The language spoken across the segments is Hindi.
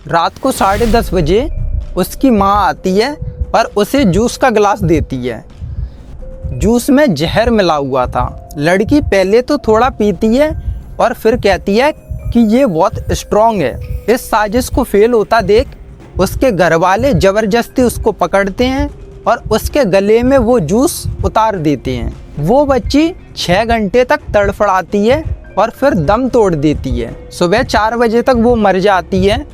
रात को 10:30 बजे उसकी माँ आती है और उसे जूस का गिलास देती है। जूस में जहर मिला हुआ था। लड़की पहले तो थोड़ा पीती है और फिर कहती है कि ये बहुत स्ट्रॉन्ग है। इस साजिश को फेल होता देख उसके घर वाले ज़बरदस्ती उसको पकड़ते हैं और उसके गले में वो जूस उतार देते हैं। वो बच्ची 6 घंटे तक तड़फड़ाती है और फिर दम तोड़ देती है। सुबह 4 बजे तक वो मर जाती है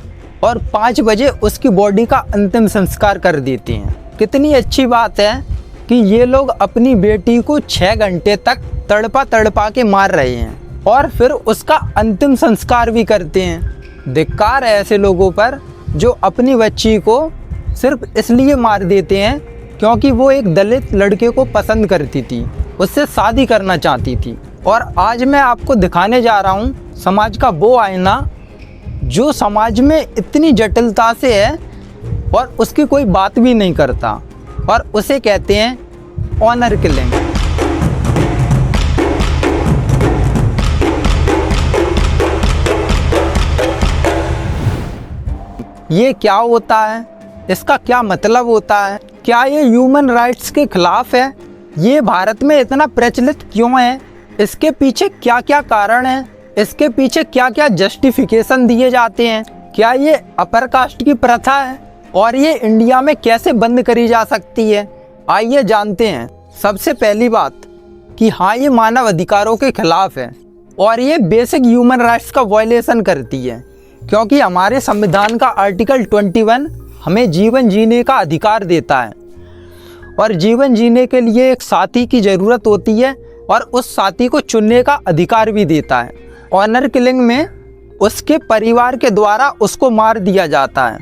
और 5 बजे उसकी बॉडी का अंतिम संस्कार कर देते हैं। कितनी अच्छी बात है कि ये लोग अपनी बेटी को 6 घंटे तक तड़पा तड़पा के मार रहे हैं और फिर उसका अंतिम संस्कार भी करते हैं। धिक्कार है ऐसे लोगों पर जो अपनी बच्ची को सिर्फ इसलिए मार देते हैं क्योंकि वो एक दलित लड़के को पसंद करती थी, उससे शादी करना चाहती थी। और आज मैं आपको दिखाने जा रहा हूँ समाज का वो आईना जो समाज में इतनी जटिलता से है और उसकी कोई बात भी नहीं करता, और उसे कहते हैं ऑनर किलिंग। ये क्या होता है? इसका क्या मतलब होता है? क्या ये ह्यूमन राइट्स के खिलाफ है? ये भारत में इतना प्रचलित क्यों है? इसके पीछे क्या क्या कारण है? इसके पीछे क्या क्या जस्टिफिकेशन दिए जाते हैं? क्या ये अपर कास्ट की प्रथा है और ये इंडिया में कैसे बंद करी जा सकती है? आइए जानते हैं। सबसे पहली बात कि हाँ, ये मानव अधिकारों के खिलाफ है और ये बेसिक ह्यूमन राइट्स का वायलेशन करती है, क्योंकि हमारे संविधान का आर्टिकल 21 हमें जीवन जीने का अधिकार देता है और जीवन जीने के लिए एक साथी की ज़रूरत होती है और उस साथी को चुनने का अधिकार भी देता है। ऑनर किलिंग में उसके परिवार के द्वारा उसको मार दिया जाता है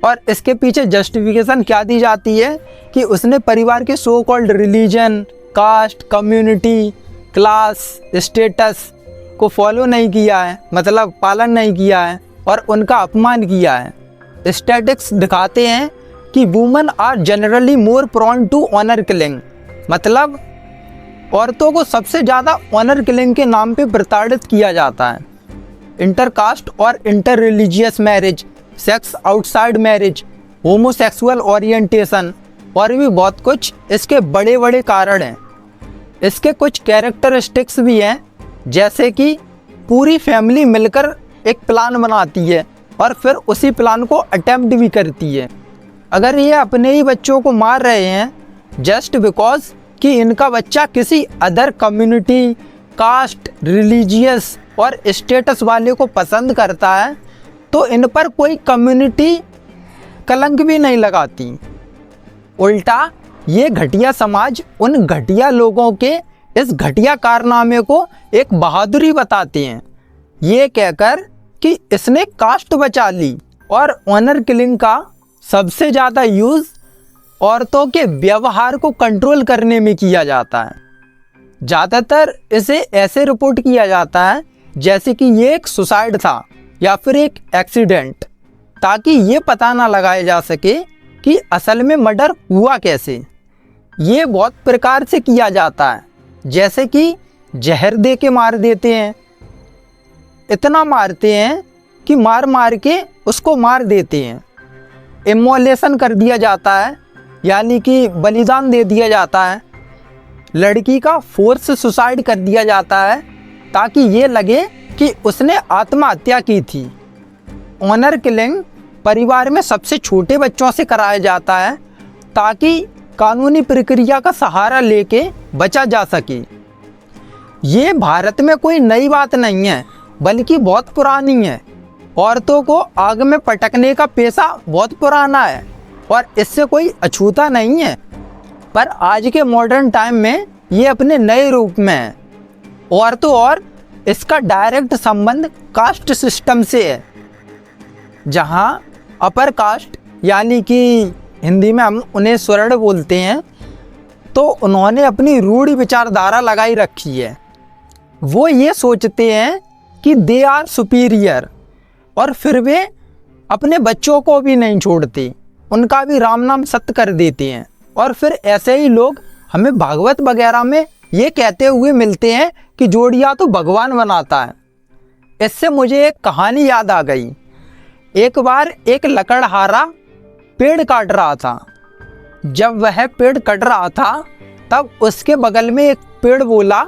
और इसके पीछे जस्टिफिकेशन क्या दी जाती है कि उसने परिवार के so called religion, caste, community, class, status को फॉलो नहीं किया है, मतलब पालन नहीं किया है और उनका अपमान किया है। स्टैटिस्टिक्स दिखाते हैं कि women are generally more prone to honour killing, मतलब औरतों को सबसे ज़्यादा ऑनर किलिंग के नाम पे प्रताड़ित किया जाता है। इंटरकास्ट और inter religious marriage, sex outside marriage, homosexual orientation और भी बहुत कुछ इसके बड़े बड़े कारण हैं। इसके कुछ कैरेक्टरिस्टिक्स भी हैं, जैसे कि पूरी फैमिली मिलकर एक प्लान बनाती है और फिर उसी प्लान को अटेम्प्ट भी करती है। अगर ये अपने ही बच्चों को मार रहे हैं जस्ट बिकॉज कि इनका बच्चा किसी अदर कम्युनिटी, कास्ट, रिलीजियस और स्टेटस वाले को पसंद करता है, तो इन पर कोई कम्युनिटी कलंक भी नहीं लगाती। उल्टा ये घटिया समाज उन घटिया लोगों के इस घटिया कारनामे को एक बहादुरी बताते हैं, ये कहकर कि इसने कास्ट बचा ली। और ऑनर किलिंग का सबसे ज़्यादा यूज़ औरतों के व्यवहार को कंट्रोल करने में किया जाता है। ज़्यादातर इसे ऐसे रिपोर्ट किया जाता है जैसे कि ये एक सुसाइड था या फिर एक एक्सीडेंट, ताकि ये पता ना लगाया जा सके कि असल में मर्डर हुआ कैसे। ये बहुत प्रकार से किया जाता है, जैसे कि जहर दे के मार देते हैं, इतना मारते हैं कि मार मार के उसको मार देते हैं। इमोलेशन कर दिया जाता है, यानी कि बलिदान दे दिया जाता है। लड़की का फोर्स सुसाइड कर दिया जाता है ताकि ये लगे कि उसने आत्महत्या की थी। ऑनर किलिंग परिवार में सबसे छोटे बच्चों से कराया जाता है ताकि कानूनी प्रक्रिया का सहारा लेके बचा जा सके। ये भारत में कोई नई बात नहीं है, बल्कि बहुत पुरानी है। औरतों को आग में पटकने का पेशा बहुत पुराना है और इससे कोई अछूता नहीं है, पर आज के मॉडर्न टाइम में ये अपने नए रूप में है। औरतों और इसका डायरेक्ट संबंध कास्ट सिस्टम से है, जहाँ अपर कास्ट यानी कि हिंदी में हम उन्हें स्वर्ण बोलते हैं, तो उन्होंने अपनी रूढ़ विचारधारा लगाई रखी है। वो ये सोचते हैं कि दे आर सुपीरियर, और फिर वे अपने बच्चों को भी नहीं छोड़ते, उनका भी राम नाम सत्य कर देते हैं। और फिर ऐसे ही लोग हमें भागवत वगैरह में ये कहते हुए मिलते हैं कि जोड़िया तो भगवान बनाता है। इससे मुझे एक कहानी याद आ गई। एक बार एक लकड़हारा पेड़ काट रहा था। जब वह पेड़ कट रहा था तब उसके बगल में एक पेड़ बोला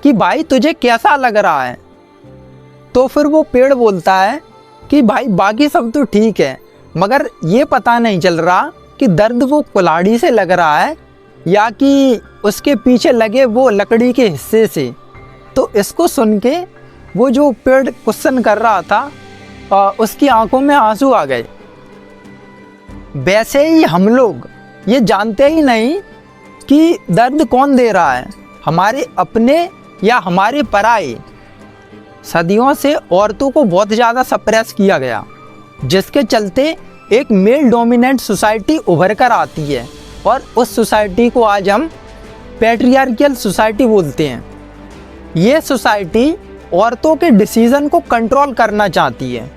कि भाई तुझे कैसा लग रहा है। तो फिर वो पेड़ बोलता है कि भाई बाकी सब तो ठीक है, मगर ये पता नहीं चल रहा कि दर्द वो कुल्हाड़ी से लग रहा है या कि उसके पीछे लगे वो लकड़ी के हिस्से से। तो इसको सुन के वो जो पेड़ क्वेश्चन कर रहा था उसकी आंखों में आंसू आ गए। वैसे ही हम लोग ये जानते ही नहीं कि दर्द कौन दे रहा है, हमारे अपने या हमारे पराये। सदियों से औरतों को बहुत ज़्यादा सप्रेस किया गया, जिसके चलते एक मेल डोमिनेंट सोसाइटी उभर कर आती है और उस सोसाइटी को आज हम पैट्रियार्कियल सोसाइटी बोलते हैं। ये सोसाइटी औरतों के डिसीज़न को कंट्रोल करना चाहती है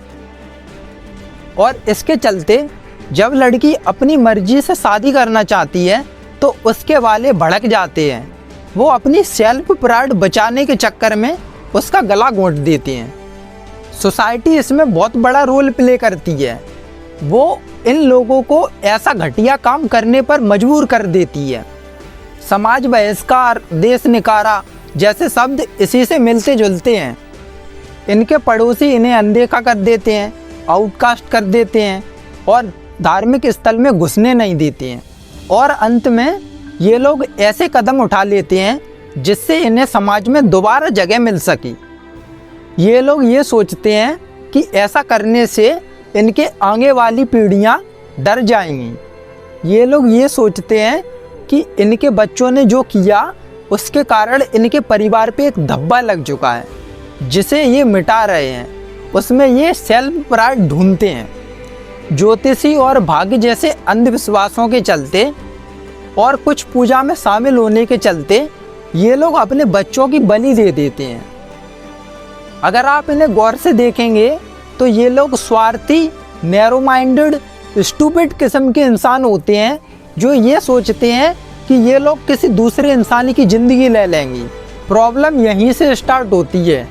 और इसके चलते जब लड़की अपनी मर्जी से शादी करना चाहती है तो उसके वाले भड़क जाते हैं। वो अपनी सेल्फ प्राइड बचाने के चक्कर में उसका गला घोंट देती हैं। सोसाइटी इसमें बहुत बड़ा रोल प्ले करती है। वो इन लोगों को ऐसा घटिया काम करने पर मजबूर कर देती है। समाज बहिष्कार, देश निकारा जैसे शब्द इसी से मिलते जुलते हैं। इनके पड़ोसी इन्हें अनदेखा कर देते हैं, आउटकास्ट कर देते हैं और धार्मिक स्थल में घुसने नहीं देते हैं। और अंत में ये लोग ऐसे कदम उठा लेते हैं जिससे इन्हें समाज में दोबारा जगह मिल सके। ये लोग ये सोचते हैं कि ऐसा करने से इनके आगे वाली पीढ़ियां डर जाएंगी। ये लोग ये सोचते हैं कि इनके बच्चों ने जो किया उसके कारण इनके परिवार पे एक धब्बा लग चुका है, जिसे ये मिटा रहे हैं। उसमें ये सेल्फ प्राइड ढूंढते हैं। ज्योतिषी और भाग्य जैसे अंधविश्वासों के चलते और कुछ पूजा में शामिल होने के चलते ये लोग अपने बच्चों की बलि दे देते हैं। अगर आप इन्हें गौर से देखेंगे तो ये लोग स्वार्थी, नैरो माइंडेड, स्टूपिड किस्म के इंसान होते हैं जो ये सोचते हैं कि ये लोग किसी दूसरे इंसान की ज़िंदगी ले लेंगे। प्रॉब्लम यहीं से स्टार्ट होती है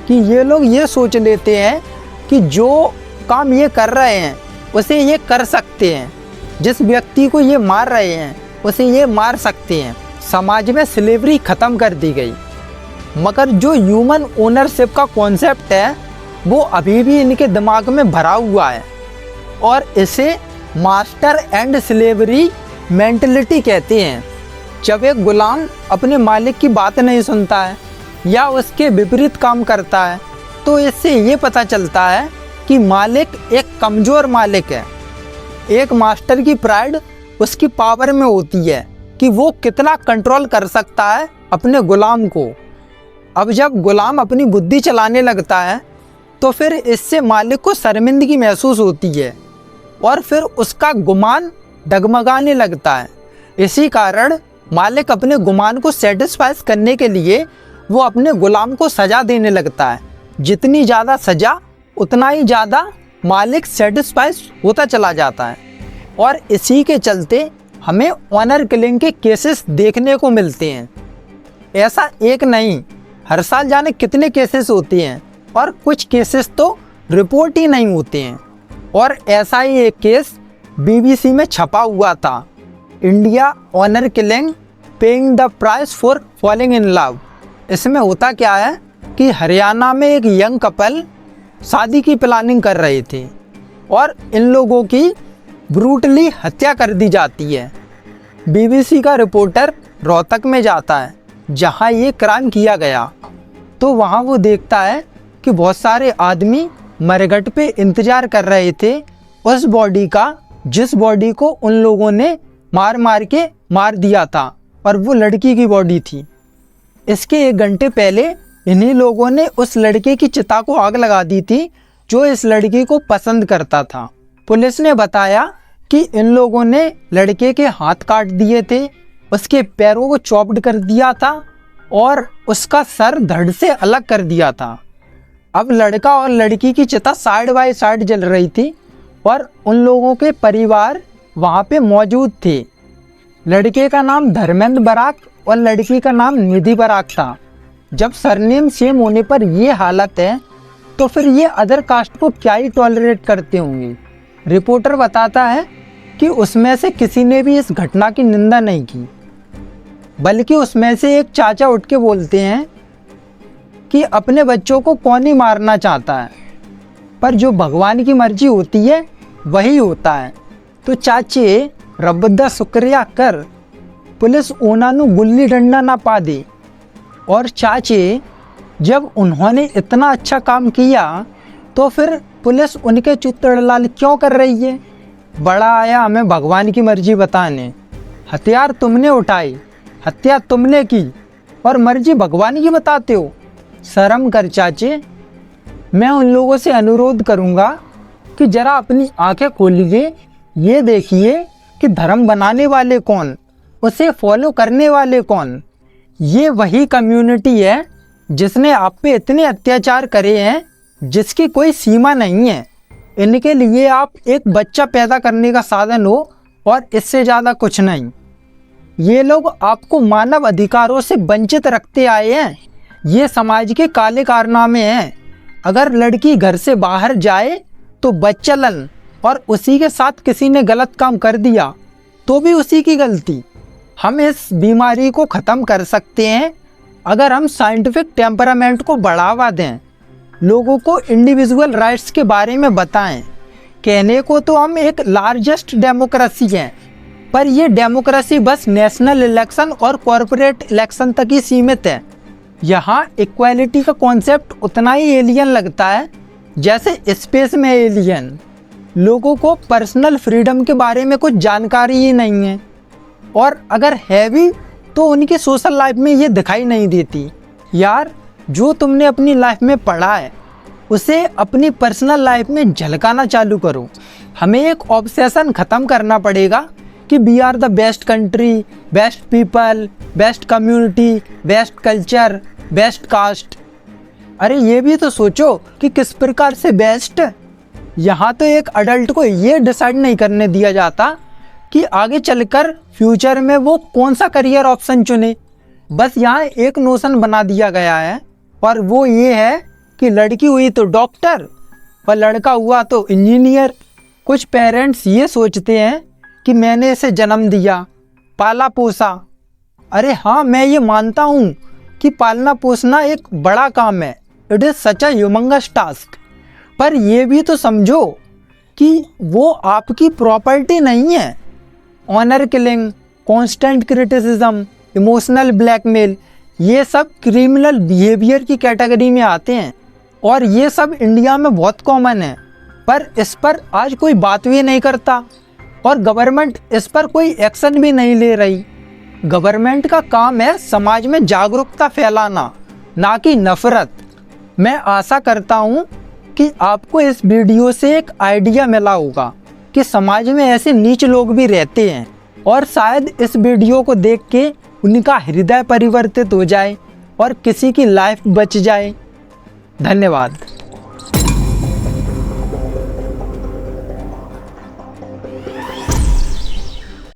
कि ये लोग ये सोच लेते हैं कि जो काम ये कर रहे हैं उसे ये कर सकते हैं, जिस व्यक्ति को ये मार रहे हैं उसे ये मार सकते हैं। समाज में स्लेवरी ख़त्म कर दी गई, मगर जो ह्यूमन ओनरशिप का कॉन्सेप्ट है वो अभी भी इनके दिमाग में भरा हुआ है और इसे मास्टर एंड स्लेवरी मेंटलिटी कहते हैं। जब एक गुलाम अपने मालिक की बात नहीं सुनता है या उसके विपरीत काम करता है तो इससे ये पता चलता है कि मालिक एक कमज़ोर मालिक है। एक मास्टर की प्राइड उसकी पावर में होती है कि वो कितना कंट्रोल कर सकता है अपने गुलाम को। अब जब गुलाम अपनी बुद्धि चलाने लगता है तो फिर इससे मालिक को शर्मिंदगी महसूस होती है और फिर उसका गुमान डगमगाने लगता है। इसी कारण मालिक अपने गुमान को सेटिस्फाई करने के लिए वो अपने गुलाम को सज़ा देने लगता है। जितनी ज़्यादा सज़ा उतना ही ज़्यादा मालिक सेटिस्फाई होता चला जाता है। और इसी के चलते हमें ऑनर किलिंग के केसेस देखने को मिलते हैं। ऐसा एक नहीं, हर साल जाने कितने केसेस होते हैं और कुछ केसेस तो रिपोर्ट ही नहीं होते हैं। और ऐसा ही एक केस BBC में छपा हुआ था, India honour killing paying the price for falling in love. इसमें होता क्या है कि हरियाणा में एक यंग कपल शादी की प्लानिंग कर रहे थे और इन लोगों की ब्रूटली हत्या कर दी जाती है। BBC का रिपोर्टर रोहतक में जाता है जहां ये क्राइम किया गया, तो वहां वो देखता है कि बहुत सारे आदमी मरघट पे इंतज़ार कर रहे थे उस बॉडी का जिस बॉडी को उन लोगों ने मार दिया था, और वो लड़की की बॉडी थी। इसके 1 घंटे पहले इन्हीं लोगों ने उस लड़के की चिता को आग लगा दी थी जो इस लड़की को पसंद करता था। पुलिस ने बताया कि इन लोगों ने लड़के के हाथ काट दिए थे, उसके पैरों को चॉप्ड कर दिया था और उसका सर धड़ से अलग कर दिया था। अब लड़का और लड़की की चिता साइड बाय साइड जल रही थी और उन लोगों के परिवार वहाँ पे मौजूद थे। लड़के का नाम धर्मेंद्र बराक और लड़की का नाम निधि बराक था। जब सरनेम सेम होने पर ये हालत है तो फिर ये अदर कास्ट को क्या ही टॉलरेट करते होंगे। रिपोर्टर बताता है कि उसमें से किसी ने भी इस घटना की निंदा नहीं की, बल्कि उसमें से एक चाचा उठ के बोलते हैं कि अपने बच्चों को कौन ही मारना चाहता है, पर जो भगवान की मर्जी होती है वही होता है। तो चाचे रब दा शुक्रिया कर, पुलिस ओना नू गुल्ली डंडा ना पा दे। और चाचे जब उन्होंने इतना अच्छा काम किया तो फिर पुलिस उनके चुतड़लाल क्यों कर रही है। बड़ा आया हमें भगवान की मर्जी बताने, हथियार तुमने उठाई, हत्या तुमने की और मर्जी भगवान की बताते हो। शर्म कर चाचे। मैं उन लोगों से अनुरोध करूँगा कि ज़रा अपनी आंखें खोलिए, ये देखिए कि धर्म बनाने वाले कौन, उसे फॉलो करने वाले कौन। ये वही कम्युनिटी है जिसने आप पे इतने अत्याचार करे हैं जिसकी कोई सीमा नहीं है। इनके लिए आप एक बच्चा पैदा करने का साधन हो और इससे ज़्यादा कुछ नहीं। ये लोग आपको मानव अधिकारों से वंचित रखते आए हैं। ये समाज के काले कारनामे हैं। अगर लड़की घर से बाहर जाए तो बच्चलन, और उसी के साथ किसी ने गलत काम कर दिया तो भी उसी की गलती। हम इस बीमारी को ख़त्म कर सकते हैं अगर हम साइंटिफिक टेम्परामेंट को बढ़ावा दें, लोगों को इंडिविजुअल राइट्स के बारे में बताएं। कहने को तो हम एक लार्जेस्ट डेमोक्रेसी हैं, पर ये डेमोक्रेसी बस नेशनल इलेक्शन और कॉरपोरेट इलेक्शन तक ही सीमित है। यहाँ इक्वालिटी का कॉन्सेप्ट उतना ही एलियन लगता है जैसे स्पेस में एलियन। लोगों को पर्सनल फ्रीडम के बारे में कुछ जानकारी ही नहीं है, और अगर है भी तो उनकी सोशल लाइफ में ये दिखाई नहीं देती। यार, जो तुमने अपनी लाइफ में पढ़ा है उसे अपनी पर्सनल लाइफ में झलकाना चालू करो। हमें एक ऑब्सेशन ख़त्म करना पड़ेगा कि we are the best country, best people, best community, best culture, best caste. अरे ये भी तो सोचो कि किस प्रकार से बेस्ट। यहाँ तो एक अडल्ट को ये डिसाइड नहीं करने दिया जाता कि आगे चलकर फ्यूचर में वो कौन सा करियर ऑप्शन चुने। बस यहाँ एक नोशन बना दिया गया है, और वो ये है कि लड़की हुई तो डॉक्टर और लड़का हुआ तो इंजीनियर। कुछ पेरेंट्स ये सोचते हैं कि मैंने इसे जन्म दिया, पाला पोसा। अरे हाँ, मैं ये मानता हूँ कि पालना पोसना एक बड़ा काम है, it is such a humongous task. पर ये भी तो समझो कि वो आपकी प्रॉपर्टी नहीं है। Honour killing, constant criticism, emotional blackmail, ये सब क्रिमिनल बिहेवियर की कैटेगरी में आते हैं, और ये सब इंडिया में बहुत कॉमन है। पर इस पर आज कोई बात भी नहीं करता, और गवर्नमेंट इस पर कोई एक्शन भी नहीं ले रही। गवर्नमेंट का काम है समाज में जागरूकता फैलाना, ना कि नफरत। मैं आशा करता हूँ कि आपको इस वीडियो से एक आइडिया मिला होगा कि समाज में ऐसे नीच लोग भी रहते हैं, और शायद इस वीडियो को देख के उनका हृदय परिवर्तित हो जाए और किसी की लाइफ बच जाए। धन्यवाद।